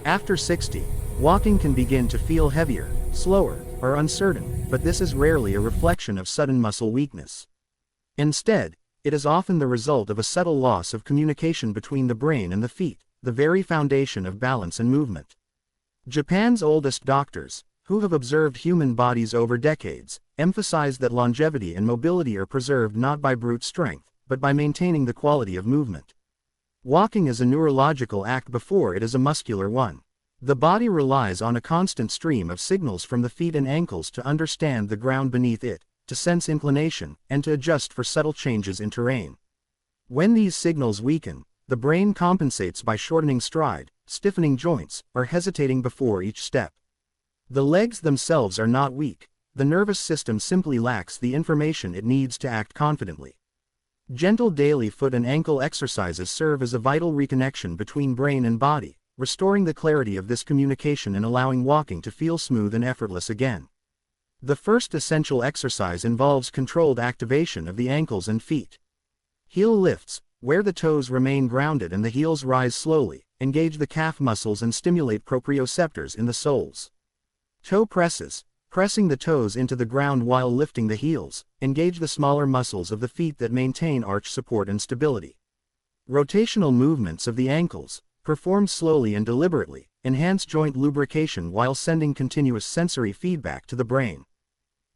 After 60, walking can begin to feel heavier, slower, or uncertain, but this is rarely a reflection of sudden muscle weakness. Instead, it is often the result of a subtle loss of communication between the brain and the feet, the very foundation of balance and movement. Japan's oldest doctors, who have observed human bodies over decades, emphasize that longevity and mobility are preserved not by brute strength, but by maintaining the quality of movement. Walking is a neurological act before it is a muscular one. The body relies on a constant stream of signals from the feet and ankles to understand the ground beneath it, to sense inclination, and to adjust for subtle changes in terrain. When these signals weaken, the brain compensates by shortening stride, stiffening joints, or hesitating before each step. The legs themselves are not weak, the nervous system simply lacks the information it needs to act confidently. Gentle daily foot and ankle exercises serve as a vital reconnection between brain and body, restoring the clarity of this communication and allowing walking to feel smooth and effortless again. The first essential exercise involves controlled activation of the ankles and feet. Heel lifts, where the toes remain grounded and the heels rise slowly, engage the calf muscles and stimulate proprioceptors in the soles. Toe presses, pressing the toes into the ground while lifting the heels, engage the smaller muscles of the feet that maintain arch support and stability. Rotational movements of the ankles, performed slowly and deliberately, enhance joint lubrication while sending continuous sensory feedback to the brain.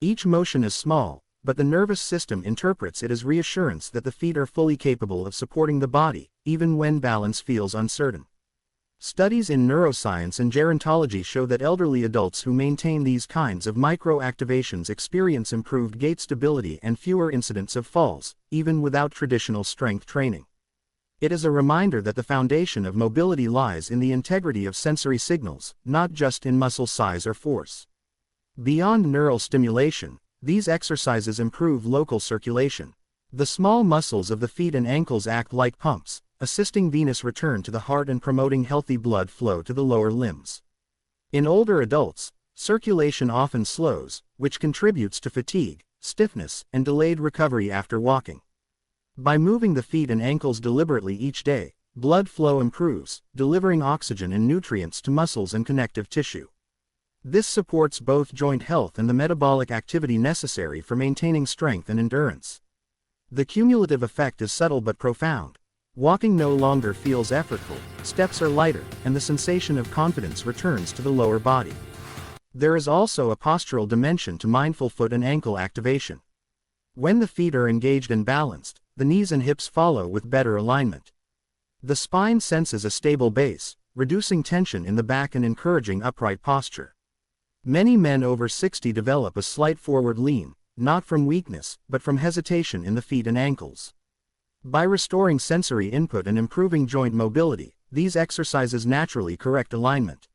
Each motion is small, but the nervous system interprets it as reassurance that the feet are fully capable of supporting the body, even when balance feels uncertain. Studies in neuroscience and gerontology show that elderly adults who maintain these kinds of micro-activations experience improved gait stability and fewer incidents of falls, even without traditional strength training. It is a reminder that the foundation of mobility lies in the integrity of sensory signals, not just in muscle size or force. Beyond neural stimulation, these exercises improve local circulation. The small muscles of the feet and ankles act like pumps, assisting venous return to the heart and promoting healthy blood flow to the lower limbs. In older adults, circulation often slows, which contributes to fatigue, stiffness, and delayed recovery after walking. By moving the feet and ankles deliberately each day, blood flow improves, delivering oxygen and nutrients to muscles and connective tissue. This supports both joint health and the metabolic activity necessary for maintaining strength and endurance. The cumulative effect is subtle but profound. Walking no longer feels effortful, steps are lighter, and the sensation of confidence returns to the lower body. There is also a postural dimension to mindful foot and ankle activation. When the feet are engaged and balanced, the knees and hips follow with better alignment. The spine senses a stable base, reducing tension in the back and encouraging upright posture. Many men over 60 develop a slight forward lean, not from weakness, but from hesitation in the feet and ankles. By restoring sensory input and improving joint mobility, these exercises naturally correct alignment.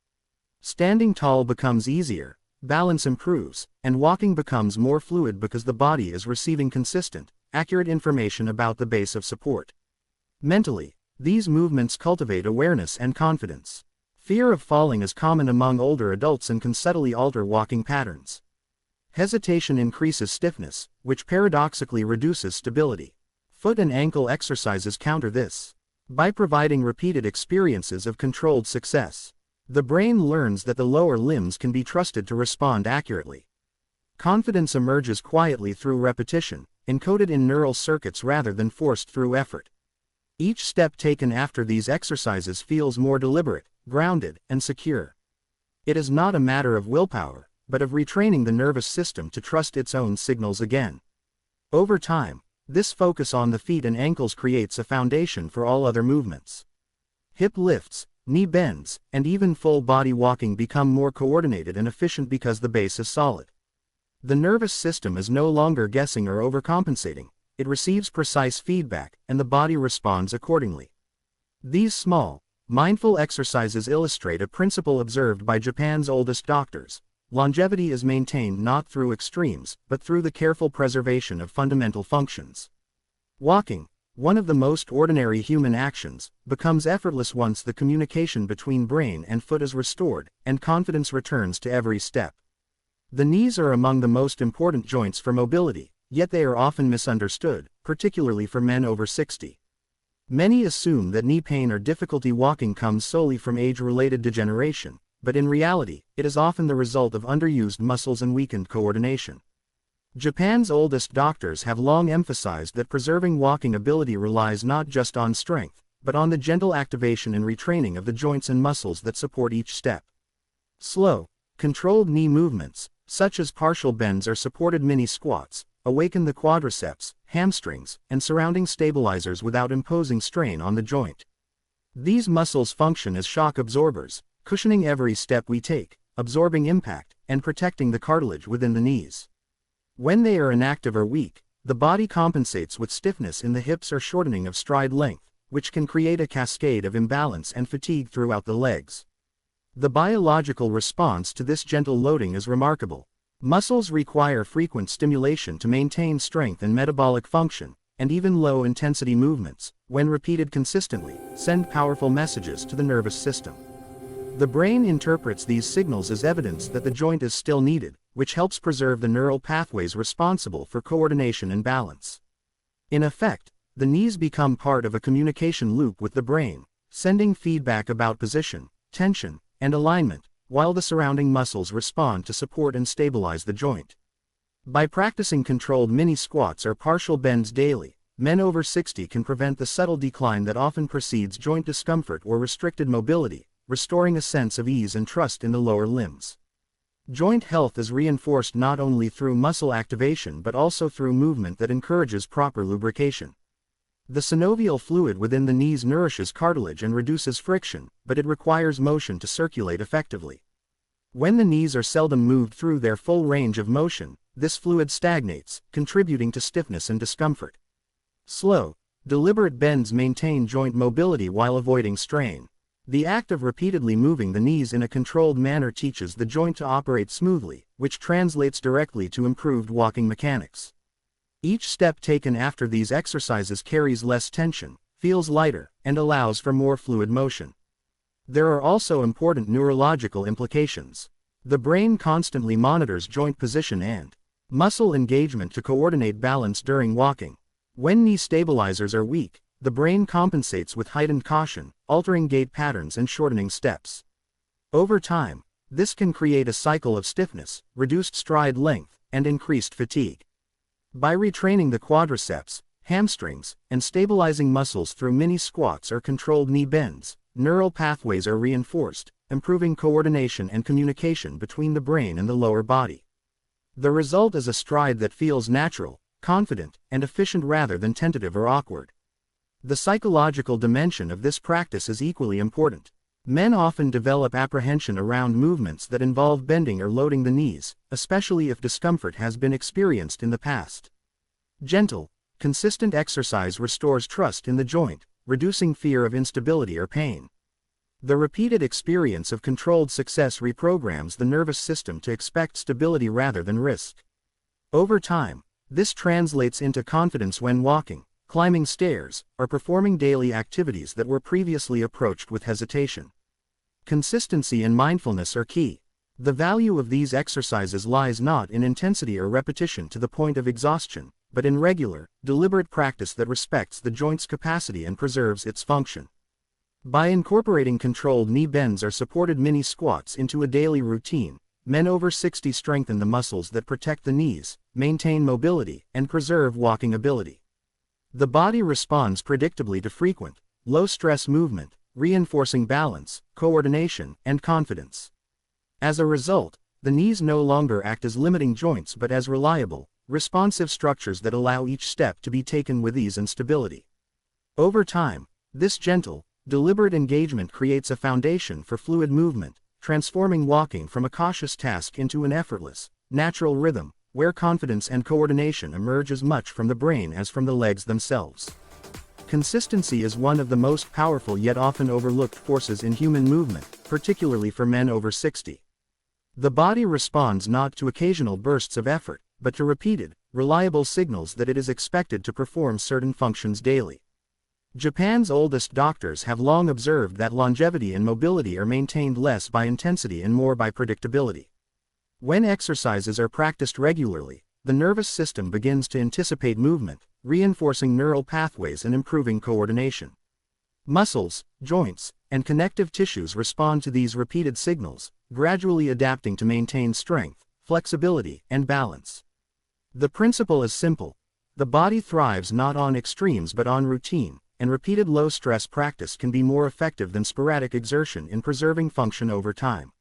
Standing tall becomes easier, balance improves, and walking becomes more fluid because the body is receiving consistent, accurate information about the base of support. Mentally, these movements cultivate awareness and confidence. Fear of falling is common among older adults and can subtly alter walking patterns. Hesitation increases stiffness, which paradoxically reduces stability. Foot and ankle exercises counter this. By providing repeated experiences of controlled success, the brain learns that the lower limbs can be trusted to respond accurately. Confidence emerges quietly through repetition, encoded in neural circuits rather than forced through effort. Each step taken after these exercises feels more deliberate, grounded, and secure. It is not a matter of willpower, but of retraining the nervous system to trust its own signals again. Over time, this focus on the feet and ankles creates a foundation for all other movements. Hip lifts, knee bends, and even full body walking become more coordinated and efficient because the base is solid. The nervous system is no longer guessing or overcompensating, it receives precise feedback, and the body responds accordingly. These small, mindful exercises illustrate a principle observed by Japan's oldest doctors. Longevity is maintained not through extremes, but through the careful preservation of fundamental functions. Walking, one of the most ordinary human actions, becomes effortless once the communication between brain and foot is restored, and confidence returns to every step. The knees are among the most important joints for mobility, yet they are often misunderstood, particularly for men over 60. Many assume that knee pain or difficulty walking comes solely from age-related degeneration, but in reality, it is often the result of underused muscles and weakened coordination. Japan's oldest doctors have long emphasized that preserving walking ability relies not just on strength, but on the gentle activation and retraining of the joints and muscles that support each step. Slow, controlled knee movements, such as partial bends or supported mini squats, awaken the quadriceps, hamstrings, and surrounding stabilizers without imposing strain on the joint. These muscles function as shock absorbers, cushioning every step we take, absorbing impact, and protecting the cartilage within the knees. When they are inactive or weak, the body compensates with stiffness in the hips or shortening of stride length, which can create a cascade of imbalance and fatigue throughout the legs. The biological response to this gentle loading is remarkable. Muscles require frequent stimulation to maintain strength and metabolic function, and even low-intensity movements, when repeated consistently, send powerful messages to the nervous system. The brain interprets these signals as evidence that the joint is still needed, which helps preserve the neural pathways responsible for coordination and balance. In effect, the knees become part of a communication loop with the brain, sending feedback about position, tension, and alignment, while the surrounding muscles respond to support and stabilize the joint. By practicing controlled mini squats or partial bends daily, men over 60 can prevent the subtle decline that often precedes joint discomfort or restricted mobility, restoring a sense of ease and trust in the lower limbs. Joint health is reinforced not only through muscle activation but also through movement that encourages proper lubrication. The synovial fluid within the knees nourishes cartilage and reduces friction, but it requires motion to circulate effectively. When the knees are seldom moved through their full range of motion, this fluid stagnates, contributing to stiffness and discomfort. Slow, deliberate bends maintain joint mobility while avoiding strain. The act of repeatedly moving the knees in a controlled manner teaches the joint to operate smoothly, which translates directly to improved walking mechanics. Each step taken after these exercises carries less tension, feels lighter, and allows for more fluid motion. There are also important neurological implications. The brain constantly monitors joint position and muscle engagement to coordinate balance during walking. When knee stabilizers are weak, the brain compensates with heightened caution, altering gait patterns and shortening steps. Over time, this can create a cycle of stiffness, reduced stride length, and increased fatigue. By retraining the quadriceps, hamstrings, and stabilizing muscles through mini squats or controlled knee bends, neural pathways are reinforced, improving coordination and communication between the brain and the lower body. The result is a stride that feels natural, confident, and efficient rather than tentative or awkward. The psychological dimension of this practice is equally important. Men often develop apprehension around movements that involve bending or loading the knees, especially if discomfort has been experienced in the past. Gentle, consistent exercise restores trust in the joint, reducing fear of instability or pain. The repeated experience of controlled success reprograms the nervous system to expect stability rather than risk. Over time, this translates into confidence when walking, climbing stairs, or performing daily activities that were previously approached with hesitation. Consistency and mindfulness are key. The value of these exercises lies not in intensity or repetition to the point of exhaustion, but in regular, deliberate practice that respects the joint's capacity and preserves its function. By incorporating controlled knee bends or supported mini squats into a daily routine, men over 60 strengthen the muscles that protect the knees, maintain mobility, and preserve walking ability. The body responds predictably to frequent, low-stress movement, reinforcing balance, coordination, and confidence. As a result, the knees no longer act as limiting joints but as reliable, responsive structures that allow each step to be taken with ease and stability. Over time, this gentle, deliberate engagement creates a foundation for fluid movement, transforming walking from a cautious task into an effortless, natural rhythm, where confidence and coordination emerge as much from the brain as from the legs themselves. Consistency is one of the most powerful yet often overlooked forces in human movement, particularly for men over 60. The body responds not to occasional bursts of effort, but to repeated, reliable signals that it is expected to perform certain functions daily. Japan's oldest doctors have long observed that longevity and mobility are maintained less by intensity and more by predictability. When exercises are practiced regularly, the nervous system begins to anticipate movement, reinforcing neural pathways and improving coordination. Muscles, joints, and connective tissues respond to these repeated signals, gradually adapting to maintain strength, flexibility, and balance. The principle is simple. The body thrives not on extremes but on routine, and repeated low-stress practice can be more effective than sporadic exertion in preserving function over time.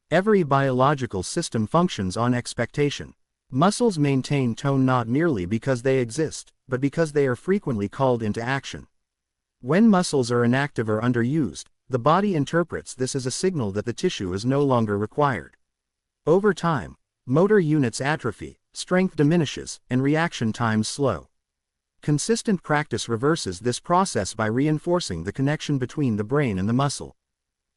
Every biological system functions on expectation. Muscles maintain tone not merely because they exist, but because they are frequently called into action. When muscles are inactive or underused, the body interprets this as a signal that the tissue is no longer required. Over time, motor units atrophy, strength diminishes, and reaction times slow. Consistent practice reverses this process by reinforcing the connection between the brain and the muscle.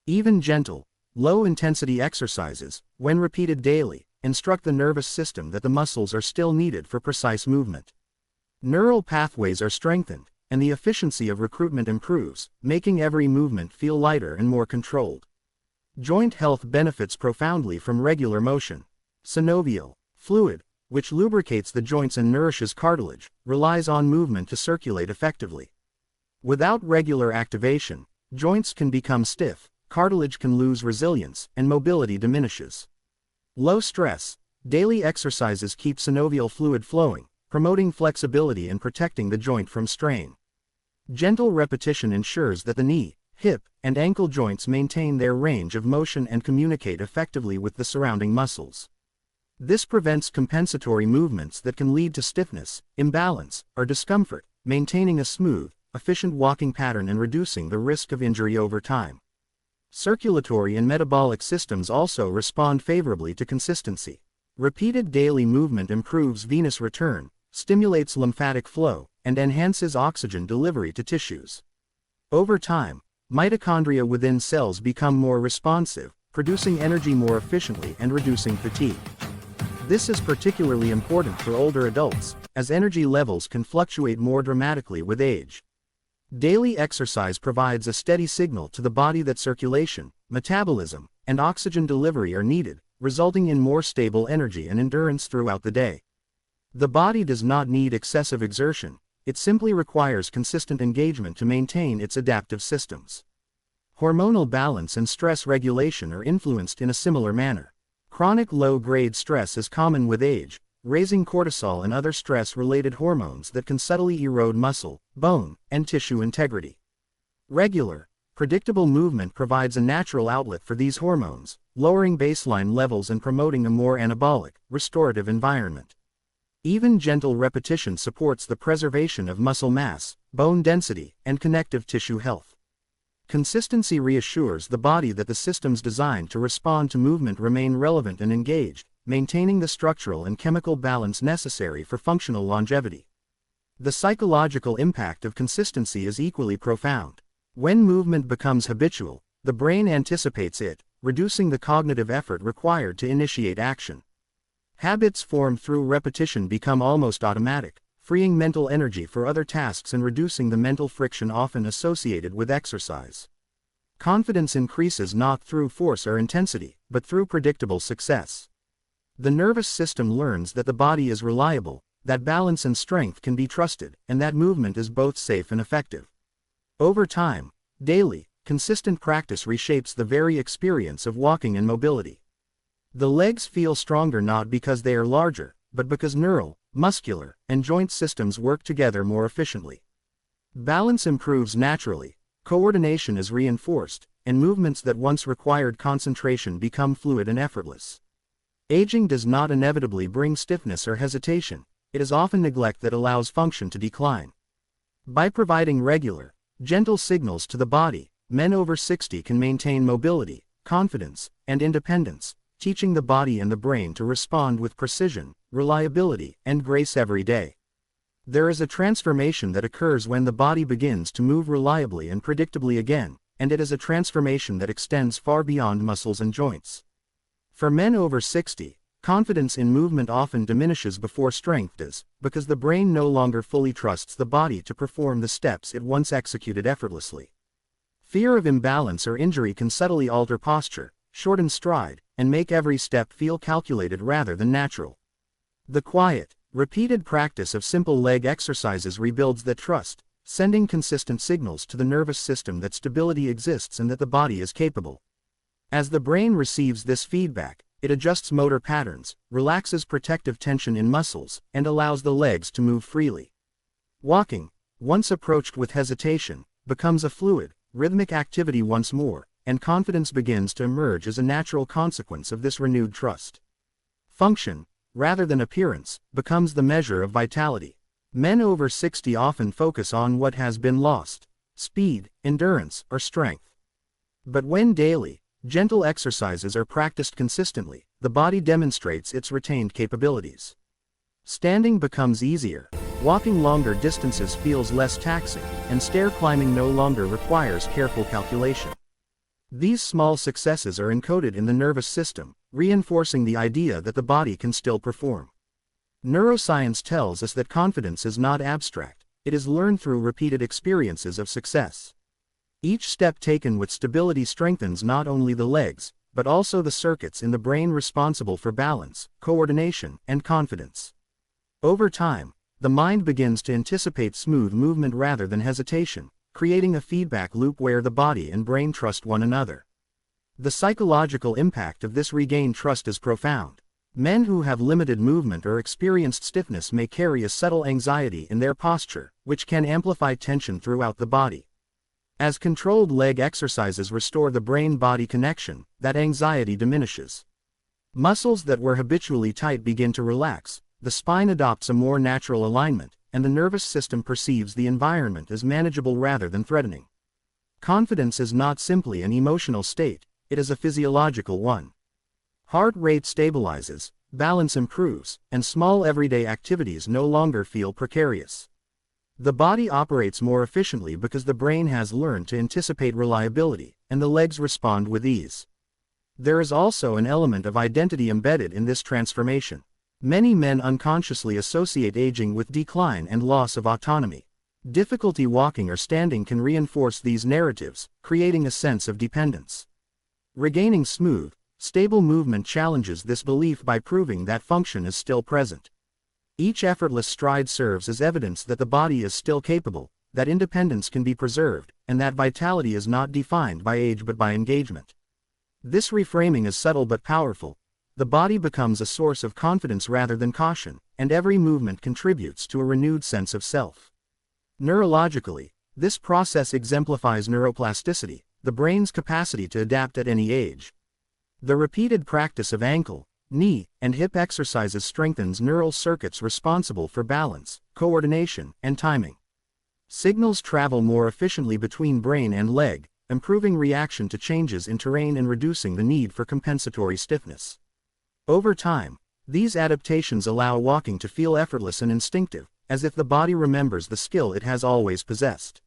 Even gentle, low-intensity exercises, when repeated daily, instruct the nervous system that the muscles are still needed for precise movement. Neural pathways are strengthened, and the efficiency of recruitment improves, making every movement feel lighter and more controlled. Joint health benefits profoundly from regular motion. Synovial fluid, which lubricates the joints and nourishes cartilage, relies on movement to circulate effectively. Without regular activation, joints can become stiff, cartilage can lose resilience, and mobility diminishes. Low stress, daily exercises keep synovial fluid flowing, promoting flexibility and protecting the joint from strain. Gentle repetition ensures that the knee, hip, and ankle joints maintain their range of motion and communicate effectively with the surrounding muscles. This prevents compensatory movements that can lead to stiffness, imbalance, or discomfort, maintaining a smooth, efficient walking pattern and reducing the risk of injury over time. Circulatory and metabolic systems also respond favorably to consistency. Repeated daily movement improves venous return, stimulates lymphatic flow, and enhances oxygen delivery to tissues. Over time, mitochondria within cells become more responsive, producing energy more efficiently and reducing fatigue. This is particularly important for older adults, as energy levels can fluctuate more dramatically with age. Daily exercise provides a steady signal to the body that circulation, metabolism, and oxygen delivery are needed, resulting in more stable energy and endurance throughout the day. The body does not need excessive exertion, it simply requires consistent engagement to maintain its adaptive systems. Hormonal balance and stress regulation are influenced in a similar manner. Chronic low-grade stress is common with age, raising cortisol and other stress-related hormones that can subtly erode muscle, bone, and tissue integrity. Regular, predictable movement provides a natural outlet for these hormones, lowering baseline levels and promoting a more anabolic, restorative environment. Even gentle repetition supports the preservation of muscle mass, bone density, and connective tissue health. Consistency reassures the body that the systems designed to respond to movement remain relevant and engaged, maintaining the structural and chemical balance necessary for functional longevity. The psychological impact of consistency is equally profound. When movement becomes habitual, the brain anticipates it, reducing the cognitive effort required to initiate action. Habits formed through repetition become almost automatic, freeing mental energy for other tasks and reducing the mental friction often associated with exercise. Confidence increases not through force or intensity, but through predictable success. The nervous system learns that the body is reliable, that balance and strength can be trusted, and that movement is both safe and effective. Over time, daily, consistent practice reshapes the very experience of walking and mobility. The legs feel stronger not because they are larger, but because neural, muscular, and joint systems work together more efficiently. Balance improves naturally, coordination is reinforced, and movements that once required concentration become fluid and effortless. Aging does not inevitably bring stiffness or hesitation, it is often neglect that allows function to decline. By providing regular, gentle signals to the body, men over 60 can maintain mobility, confidence, and independence, teaching the body and the brain to respond with precision, reliability, and grace every day. There is a transformation that occurs when the body begins to move reliably and predictably again, and it is a transformation that extends far beyond muscles and joints. For men over 60, confidence in movement often diminishes before strength does, because the brain no longer fully trusts the body to perform the steps it once executed effortlessly. Fear of imbalance or injury can subtly alter posture, shorten stride, and make every step feel calculated rather than natural. The quiet, repeated practice of simple leg exercises rebuilds that trust, sending consistent signals to the nervous system that stability exists and that the body is capable. As the brain receives this feedback, it adjusts motor patterns, relaxes protective tension in muscles, and allows the legs to move freely. Walking, once approached with hesitation, becomes a fluid, rhythmic activity once more, and confidence begins to emerge as a natural consequence of this renewed trust. Function, rather than appearance, becomes the measure of vitality. Men over 60 often focus on what has been lost: speed, endurance, or strength. But when daily, gentle exercises are practiced consistently, the body demonstrates its retained capabilities. Standing becomes easier, walking longer distances feels less taxing, and stair climbing no longer requires careful calculation. These small successes are encoded in the nervous system, reinforcing the idea that the body can still perform. Neuroscience tells us that confidence is not abstract, it is learned through repeated experiences of success. Each step taken with stability strengthens not only the legs, but also the circuits in the brain responsible for balance, coordination, and confidence. Over time, the mind begins to anticipate smooth movement rather than hesitation, creating a feedback loop where the body and brain trust one another. The psychological impact of this regained trust is profound. Men who have limited movement or experienced stiffness may carry a subtle anxiety in their posture, which can amplify tension throughout the body. As controlled leg exercises restore the brain-body connection, that anxiety diminishes. Muscles that were habitually tight begin to relax, the spine adopts a more natural alignment, and the nervous system perceives the environment as manageable rather than threatening. Confidence is not simply an emotional state, it is a physiological one. Heart rate stabilizes, balance improves, and small everyday activities no longer feel precarious. The body operates more efficiently because the brain has learned to anticipate reliability, and the legs respond with ease. There is also an element of identity embedded in this transformation. Many men unconsciously associate aging with decline and loss of autonomy. Difficulty walking or standing can reinforce these narratives, creating a sense of dependence. Regaining smooth, stable movement challenges this belief by proving that function is still present. Each effortless stride serves as evidence that the body is still capable, that independence can be preserved, and that vitality is not defined by age but by engagement. This reframing is subtle but powerful. The body becomes a source of confidence rather than caution, and every movement contributes to a renewed sense of self. Neurologically, this process exemplifies neuroplasticity, the brain's capacity to adapt at any age. The repeated practice of ankle, knee, and hip exercises strengthens neural circuits responsible for balance, coordination, and timing. Signals travel more efficiently between brain and leg, improving reaction to changes in terrain and reducing the need for compensatory stiffness. Over time, these adaptations allow walking to feel effortless and instinctive, as if the body remembers the skill it has always possessed.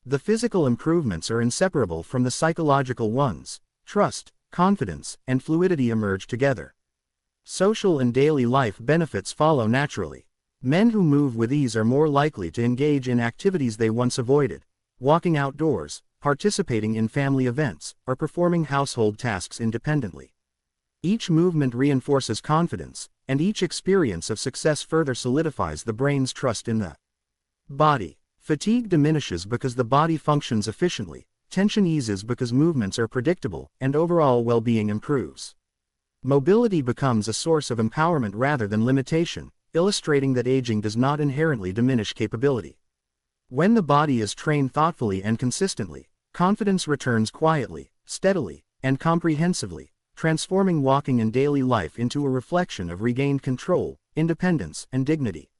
The physical improvements are inseparable from the psychological ones. Trust, confidence, and fluidity emerge together. Social and daily life benefits follow naturally. Men who move with ease are more likely to engage in activities they once avoided, walking outdoors, participating in family events, or performing household tasks independently. Each movement reinforces confidence, and each experience of success further solidifies the brain's trust in the body. Fatigue diminishes because the body functions efficiently, tension eases because movements are predictable, and overall well-being improves. Mobility becomes a source of empowerment rather than limitation, illustrating that aging does not inherently diminish capability. When the body is trained thoughtfully and consistently, confidence returns quietly, steadily, and comprehensively, transforming walking and daily life into a reflection of regained control, independence, and dignity.